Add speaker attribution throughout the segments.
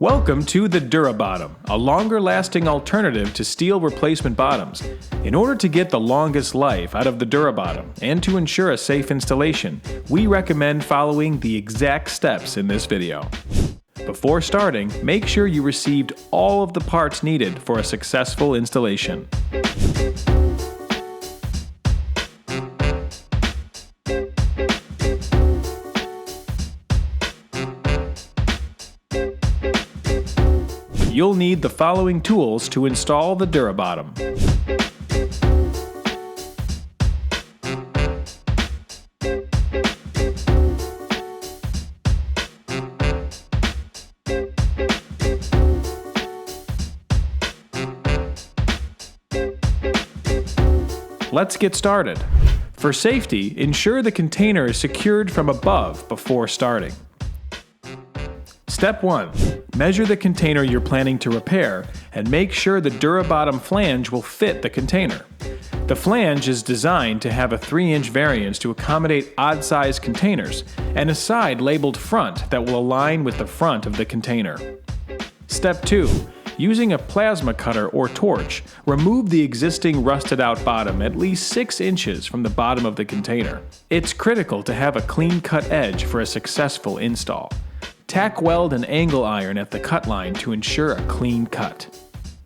Speaker 1: Welcome to the Dura-Bottom, a longer-lasting alternative to steel replacement bottoms. In order to get the longest life out of the Dura-Bottom and to ensure a safe installation, we recommend following the exact steps in this video. Before starting, make sure you received all of the parts needed for a successful installation. You'll need the following tools to install the Dura-Bottom. Let's get started. For safety, ensure the container is secured from above before starting. Step 1. Measure the container you're planning to repair and make sure the Dura-Bottom flange will fit the container. The flange is designed to have a 3-inch variance to accommodate odd-sized containers and a side labeled front that will align with the front of the container. Step 2. Using a plasma cutter or torch, remove the existing rusted-out bottom at least 6 inches from the bottom of the container. It's critical to have a clean-cut edge for a successful install. Tack weld and angle iron at the cut line to ensure a clean cut.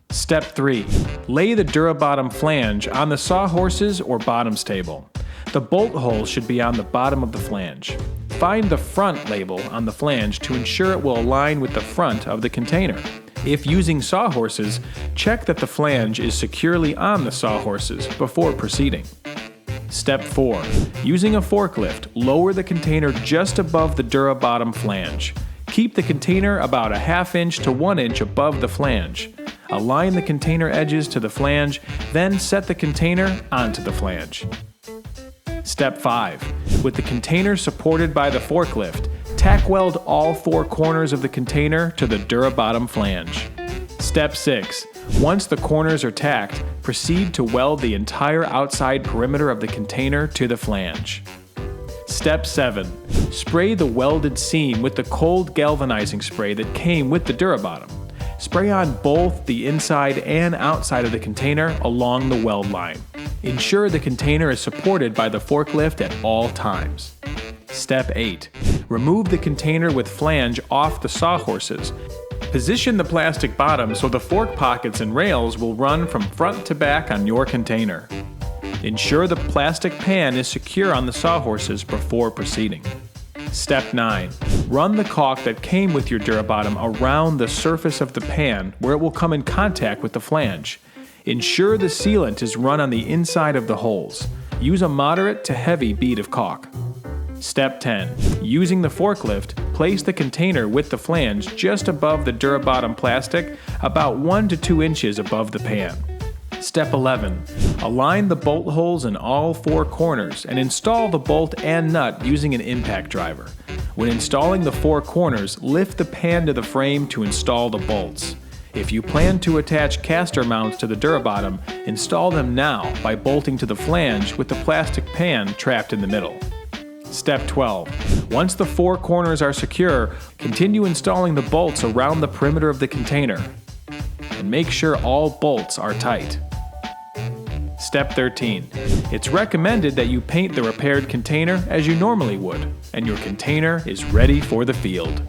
Speaker 1: Step 3. Lay the Dura-Bottom flange on the sawhorses or bottoms table. The bolt hole should be on the bottom of the flange. Find the front label on the flange to ensure it will align with the front of the container. If using sawhorses, check that the flange is securely on the sawhorses before proceeding. Step 4. Using a forklift, lower the container just above the Dura-Bottom flange. Keep the container about a 1/2 inch to 1 inch above the flange. Align the container edges to the flange, then set the container onto the flange. Step 5. With the container supported by the forklift, tack weld all 4 corners of the container to the Dura-Bottom flange. Step 6. Once the corners are tacked, proceed to weld the entire outside perimeter of the container to the flange. Step 7. Spray the welded seam with the cold galvanizing spray that came with the Dura-Bottom. Spray on both the inside and outside of the container along the weld line. Ensure the container is supported by the forklift at all times. Step 8. Remove the container with flange off the sawhorses. Position the plastic bottom so the fork pockets and rails will run from front to back on your container. Ensure the plastic pan is secure on the sawhorses before proceeding. Step 9. Run the caulk that came with your Dura-Bottom around the surface of the pan where it will come in contact with the flange. Ensure the sealant is run on the inside of the holes. Use a moderate to heavy bead of caulk. Step 10. Using the forklift, place the container with the flange just above the Dura-Bottom plastic, about 1 to 2 inches above the pan. Step 11. Align the bolt holes in all 4 corners and install the bolt and nut using an impact driver. When installing the 4 corners, lift the pan to the frame to install the bolts. If you plan to attach caster mounts to the Dura-Bottom, install them now by bolting to the flange with the plastic pan trapped in the middle. Step 12. Once the 4 corners are secure, continue installing the bolts around the perimeter of the container. And make sure all bolts are tight. Step 13. It's recommended that you paint the repaired container as you normally would, and your container is ready for the field.